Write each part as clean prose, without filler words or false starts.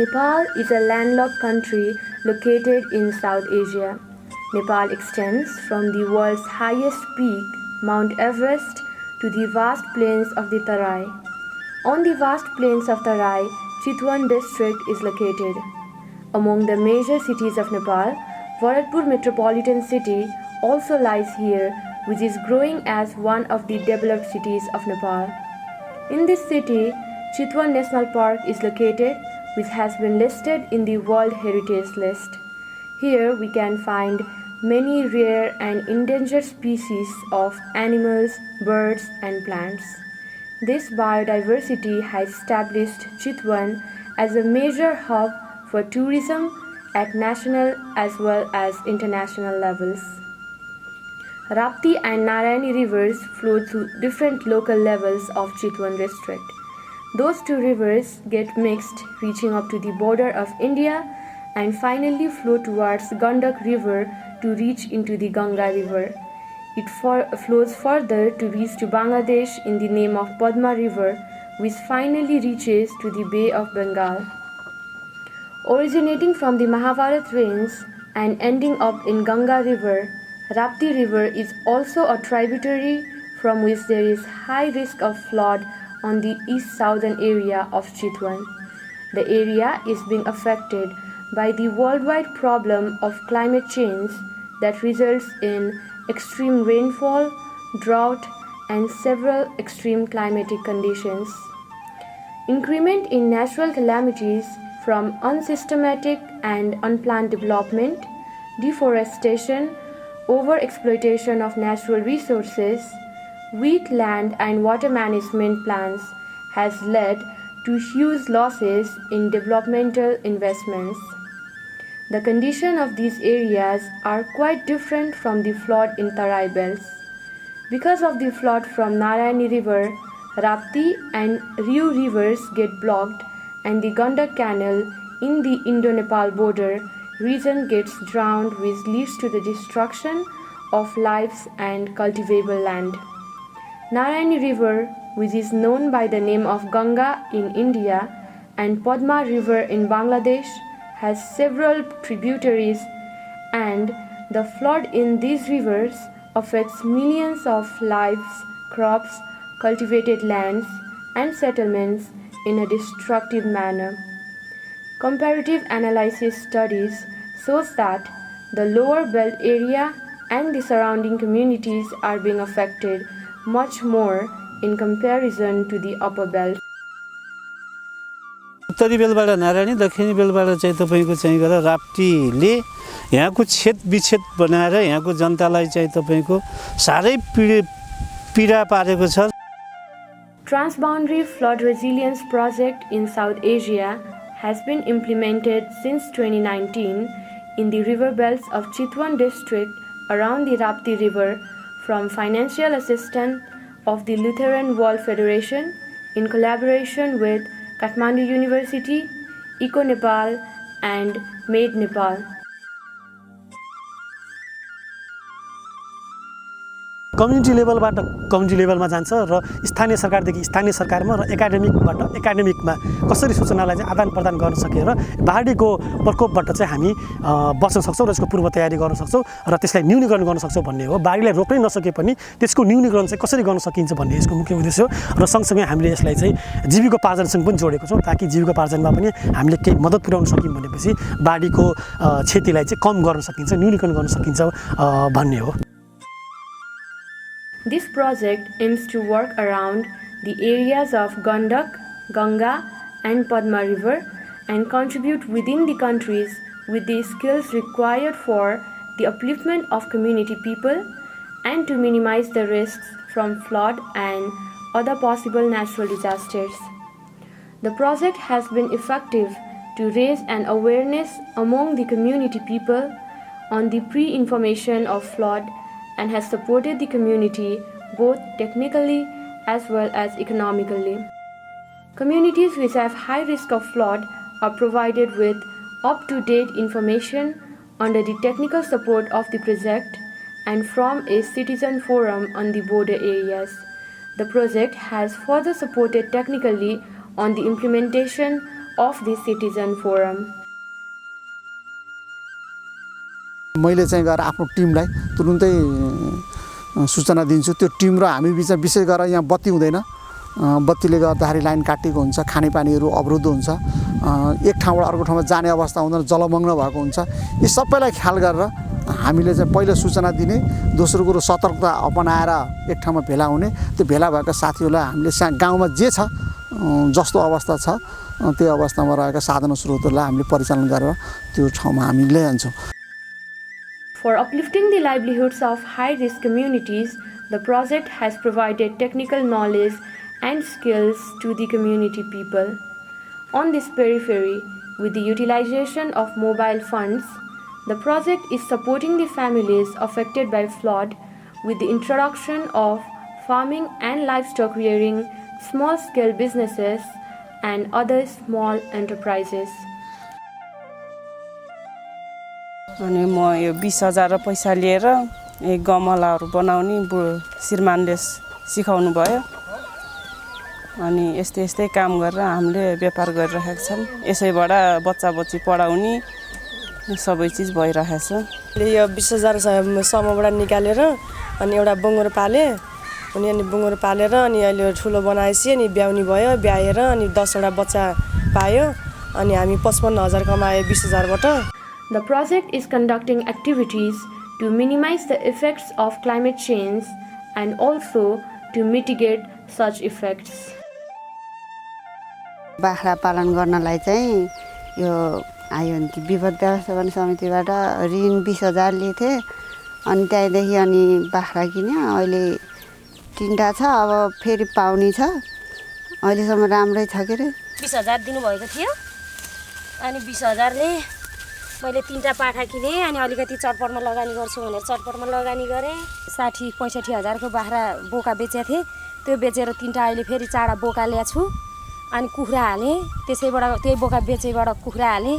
Nepal is a landlocked country located in South Asia. Nepal extends from the world's highest peak, Mount Everest, to the vast plains of the Tarai. On the vast plains of Tarai, Chitwan district is located. Among the major cities of Nepal, Bharatpur metropolitan city also lies here, which is growing as one of the developed cities of Nepal. In this city, Chitwan National Park is located, which has been listed in the World Heritage List. Here we can find many rare and endangered species of animals, birds, and plants. This biodiversity has established Chitwan as a major hub for tourism at national as well as international levels. Rapti and Narayani rivers flow through different local levels of Chitwan district. Those two rivers get mixed, reaching up to the border of India and finally flow towards Gandak river to reach into the Ganga river. It flows further to reach to Bangladesh in the name of Padma river, which finally reaches to the Bay of Bengal. Originating from the Mahabharat rains and ending up in Ganga river, Rapti river is also a tributary from which there is high risk of flood on the east-southern area of Chitwan. The area is being affected by the worldwide problem of climate change that results in extreme rainfall, drought, and several extreme climatic conditions. Increment in natural calamities from unsystematic and unplanned development, deforestation, overexploitation of natural resources, weak land and water management plans has led to huge losses in developmental investments. The condition of these areas are quite different from the flood in Tarai belts. Because of the flood from Narayani river, Rapti and Riu rivers get blocked and the Gandak canal in the Indo-Nepal border region gets drowned, which leads to the destruction of lives and cultivable land. Narayani river, which is known by the name of Ganga in India and Padma river in Bangladesh, has several tributaries, and the flood in these rivers affects millions of lives, crops, cultivated lands, and settlements in a destructive manner. Comparative analysis studies shows that the lower belt area and the surrounding communities are being affected much more in comparison to the upper belt. उत्तरी बेलबाट नारायणी दक्षिणी बेलबाट चाहिँ तपाईको चाहिँ गरेर राप्तीले यहाँको छेद विच्छेद बनाएर यहाँको जनतालाई चाहिँ तपाईको सारै पीडा पारेको छ. Transboundary Flood Resilience Project in South Asia has been implemented since 2019 in the river belts of Chitwan district around the Rapti river from financial assistance of the Lutheran World Federation in collaboration with Kathmandu University, Eco Nepal and Made Nepal. Community लेभलबाट community लेभलमा जान्छ र स्थानीय सरकारदेखि स्थानीय सरकारमा र एकाडेमिकबाट एकाडेमिकमा कसरी सूचनालाई चाहिँ आदान प्रदान गर्न सकेर बाढीको प्रकोपबाट चाहिँ हामी बच्न सक्छौँ र यसको पूर्व तयारी गर्न सक्छौँ र त्यसलाई न्यूनीकरण गर्न सक्छौँ भन्ने हो. बाढीलाई रोक्नै नसके पनि त्यसको न्यूनीकरण चाहिँ कसरी गर्न सकिन्छ भन्ने यसको मुख्य उद्देश्य हो र सँगसँगै हामीले यसलाई चाहिँ जीविकोपार्जनसँग पनि जोडेको छौँ ताकि जीविकोपार्जनमा पनि हामीले केही मद्दत पुर्याउन सक्यौँ भनेपछि बाढीको क्षतिलाई चाहिँ कम गर्न सकिन्छ, न्यूनीकरण गर्न सकिन्छ भन्ने हो. This project aims to work around the areas of Gandak, Ganga and Padma river and contribute within the countries with the skills required for the upliftment of community people and to minimize the risks from flood and other possible natural disasters. The project has been effective to raise an awareness among the community people on the pre-information of flood and has supported the community both technically as well as economically. Communities which have high risk of flood are provided with up-to-date information under the technical support of the project and from a citizen forum on the border areas. The project has further supported technically on the implementation of the Citizen Forum. मैले चाहिँ गएर आफ्नो टिमलाई तुरुन्तै सूचना दिन्छु। त्यो team र हामी बिचमा विशेष गरेर यहाँ बत्ती हुँदैन, बत्तीले गर्दाखेरि लाइन काटिएको हुन्छ, खानेपानीहरू अवरुद्ध हुन्छ, एक ठाउँबाट अर्को ठाउँमा जाने अवस्था हुँदैन, जलमग्न भएको हुन्छ। यी सबैलाई ख्याल गरेर हामीले चाहिँ पहिलो सूचना दिने, दोस्रो कुरो सतर्कता अपनाएर एक ठाउँमा भेला हुने। त्यो भेला भएका साथीहरूलाई हामीले गाउँमा जे छ जस्तो अवस्था छ त्यो अवस्थामा रहेका साधन स्रोतहरूलाई हामीले परिचालन गरेर त्यो ठाउँमा हामी ल्याइन्छौँ। For uplifting the livelihoods of high-risk communities, the project has provided technical knowledge and skills to the community people. On this periphery, with the utilization of mobile funds, the project is supporting the families affected by flood with the introduction of farming and livestock rearing, small-scale businesses, and other small enterprises. अनि म यो 20,000 पैसा लिएर एक गमलाहरू बनाउने श्रीमानले सिकाउनु भयो। अनि यस्तै काम गरेर हामीले व्यापार गरिरहेका छौँ। यसैबाट बच्चा-बच्ची पढाउने सबै चीज भइरहेको छ। यो 20,000 समूहबाट निकालेर अनि एउटा बङ्गुर पाले, अनि बङ्गुर पालेर अनि अहिले ठुलो बनाएपछि अनि ब्याउनी भयो, ब्याएर अनि 10 वटा बच्चा पायो, अनि हामी 55,000 कमाए 20,000 बाट। The project is conducting activities to minimize the effects of climate change and also to mitigate such effects. बाख्रा पालन गर्नलाई चाहिँ यो आयो नि विपद व्यवस्थापन समितिबाट ऋण 20,000 लिथे, अनि त्यहाँदेखि अनि बाख्रा किन्यो। अहिले 3टा छ, अब फेरि पाउने छ। अहिलेसम्म राम्रै छ के रे। 20,000 दिनुभएको थियो, अनि 20,000 ले मैले 3टा पाठा किनेँ, अनि अलिकति चटपटमा लगानी गर्छु भनेर चटपटमा लगानी गरेँ। 60-65 हजारको बाख्रा बोका बेचेको थिएँ, त्यो बेचेर 3टा अहिले फेरि 4 बोका ल्याएको छु। अनि कुखुरा हालेँ, त्यसैबाट त्यही बोका बेचेबाट कुखुरा हालेँ।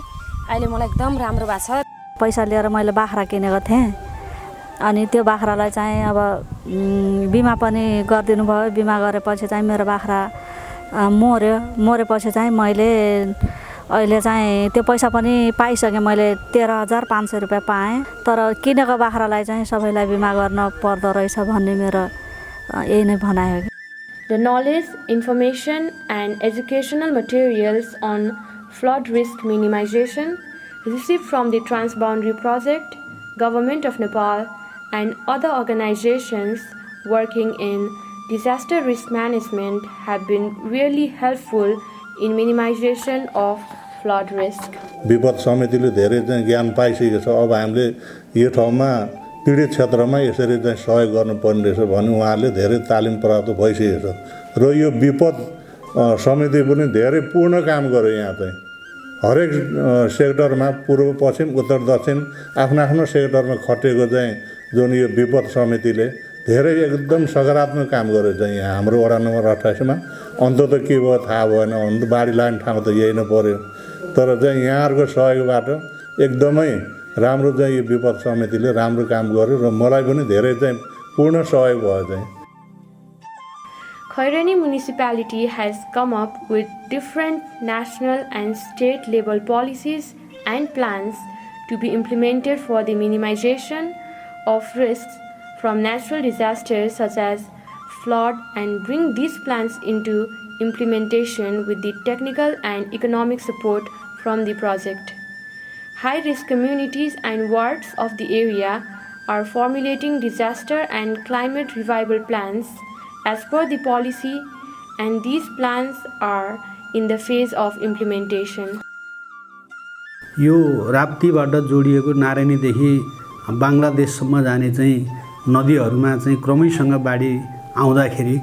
अहिले मलाई एकदम राम्रो भएको छ। पैसा लिएर मैले बाख्रा किनेको थिएँ, अनि त्यो बाख्रालाई चाहिँ अब बिमा पनि गरिदिनु भयो। बिमा गरेपछि चाहिँ मेरो बाख्रा मरेपछि चाहिँ मैले अहिले चाहिँ त्यो पैसा पनि पाइसकेँ। मैले 13,500 रुपियाँ पाएँ, तर किनेको बाख्रालाई चाहिँ सबैलाई बिमा गर्न पर्दो रहेछ भन्ने मेरो यही नै भनाइ हो। The knowledge, information and educational materials on flood risk minimization received from the Transboundary Project, Government of Nepal and other organizations working in disaster risk management have been really helpful in minimization of flood risk. विपद समितिले धेरै चाहिँ ज्ञान पाइसकेको छ। अब हामीले यो ठाउँमा पीडित क्षेत्रमा यसरी चाहिँ सहयोग गर्नुपर्ने रहेछ भन्ने उहाँहरूले धेरै तालिम प्राप्त भइसकेको छ। र यो विपद समिति पनि धेरै पूर्ण काम गर्यो। यहाँ चाहिँ हरेक सेक्टरमा पूर्व पश्चिम उत्तर दक्षिण आफ्नो सेक्टरमा खटेको चाहिँ जुन यो विपद समितिले धेरै एकदम सकारात्मक काम गर्यो। चाहिँ यहाँ हाम्रो वडा नम्बर 28 मा अन्तत के भयो थाहा भएन, अन्त बाढी लाग्ने ठाउँ त यही नै पर्यो। तर चाहिँ यहाँहरूको सहयोगबाट एकदमै राम्रो चाहिँ यो विपद समितिले राम्रो काम गर्यो र मलाई पनि धेरै चाहिँ पूर्ण सहयोग भयो। चाहिँ Khairani municipality has come up with different national and state level policies and plans to be implemented for the minimization of risks from natural disasters such as flood, and bring these plans into implementation with the technical and economic support from the project. High-risk communities and wards of the area are formulating disaster and climate revival plans as per the policy, and these plans are in the phase of implementation. यो राप्तीबाट जोडिएको नारायणीदेखि बांग्लादेशसम्म जाने चाहिँ नदीहरूमा चाहिँ क्रमैसँग बाढी आउँदाखेरि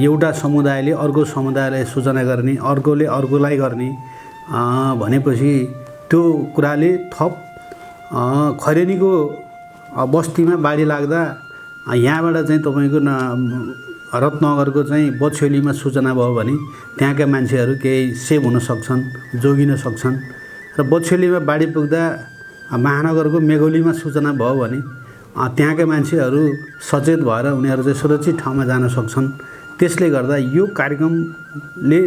एउटा समुदायले अर्को समुदायलाई सूचना गर्ने, अर्कोले अर्कोलाई गर्ने भनेपछि त्यो कुराले थप खैरेनीको बस्तीमा बाढी लाग्दा यहाँबाट चाहिँ तपाईको रत्नगरको चाहिँ बछेलीमा सूचना भयो भने त्यहाँका मान्छेहरू केही सेभ हुन सक्छन्, जोगिन सक्छन्। र बछेलीमा बाढी पुग्दा महानगरको मेघोलीमा सूचना भयो भने त्यहाँका मान्छेहरू सचेत भएर उनीहरू चाहिँ सुरक्षित ठाउँमा जान सक्छन्। त्यसले गर्दा यो कार्यक्रमले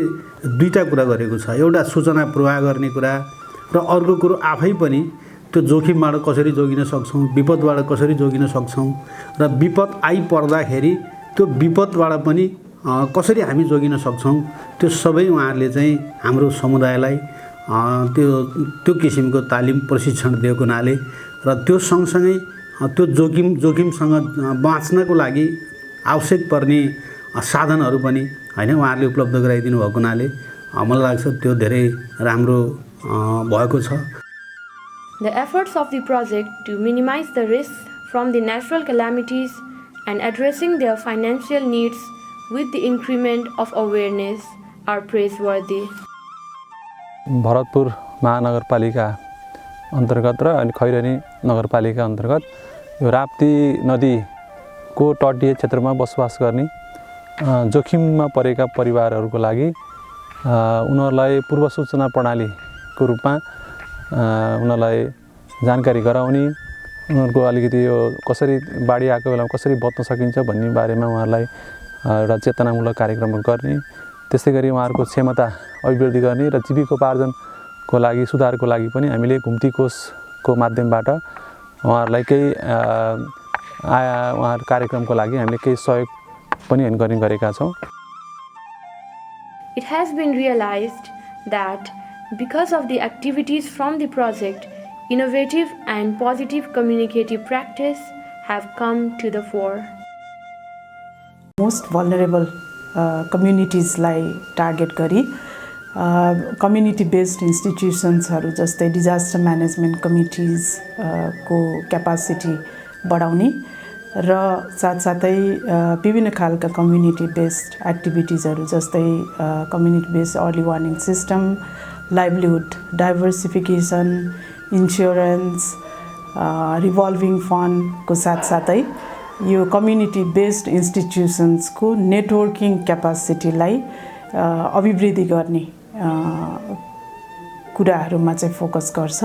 दुईटा कुरा गरेको छ। एउटा सूचना प्रवाह गर्ने कुरा र अर्को कुरो आफै पनि त्यो जोखिमबाट कसरी जोगिन सक्छौँ, विपदबाट कसरी जोगिन सक्छौँ र विपद आइपर्दाखेरि त्यो विपदबाट पनि कसरी हामी जोगिन सक्छौँ, त्यो सबै उहाँहरूले चाहिँ हाम्रो समुदायलाई त्यो किसिमको तालिम प्रशिक्षण दिएको हुनाले र त्यो सँगसँगै त्यो जोखिमसँग बाँच्नको लागि आवश्यक पर्ने साधनहरू पनि हैन उहाँहरूले उपलब्ध गराइदिनु भएको हुनाले मलाई लाग्छ त्यो धेरै राम्रो भएको छ। The efforts of the project to minimize the risks from the natural calamities and addressing their financial needs with the increment of awareness are praiseworthy. Bharatpur महानगरपालिका अन्तर्गत र अनि खैरनी नगरपालिका अन्तर्गत यो राप्ती नदीको तटीय क्षेत्रमा बसोबास गर्ने जोखिममा परेका परिवारहरूको लागि उनीहरूलाई पूर्व सूचना प्रणालीको रूपमा उनीहरूलाई जानकारी गराउने, उनीहरूको अलिकति यो कसरी बाढी आएको बेलामा कसरी बच्न सकिन्छ भन्ने बारेमा उहाँहरूलाई एउटा चेतनामूलक कार्यक्रमहरू गर्ने, त्यस्तै गरी उहाँहरूको क्षमता अभिवृद्धि गर्ने र जीविकोपार्जनको लागि सुधारको लागि पनि हामीले घुम्ती कोषको माध्यमबाट उहाँहरूलाई केही उहाँहरूको कार्यक्रमको लागि हामीले केही सहयोग पनि गर्ने गरेका छौँ। It has been realized that because of the activities from the project, innovative and positive communicative practice have come to the fore. Most vulnerable communitiesलाई टार्गेट गरी कम्युनिटी बेस्ड इन्स्टिट्युसन्सहरू जस्तै डिजास्टर म्यानेजमेन्ट कमिटिज को क्यापासिटी बढाउने र साथसाथै विभिन्न खालका कम्युनिटी बेस्ड एक्टिभिटिजहरू जस्तै community based early warning system, livelihood diversification, insurance, revolving फन्डको साथसाथै यो कम्युनिटी बेस्ड इन्स्टिट्युसन्सको नेटवर्किङ क्यापासिटीलाई अभिवृद्धि गर्ने कुराहरूमा चाहिँ फोकस गर्छ।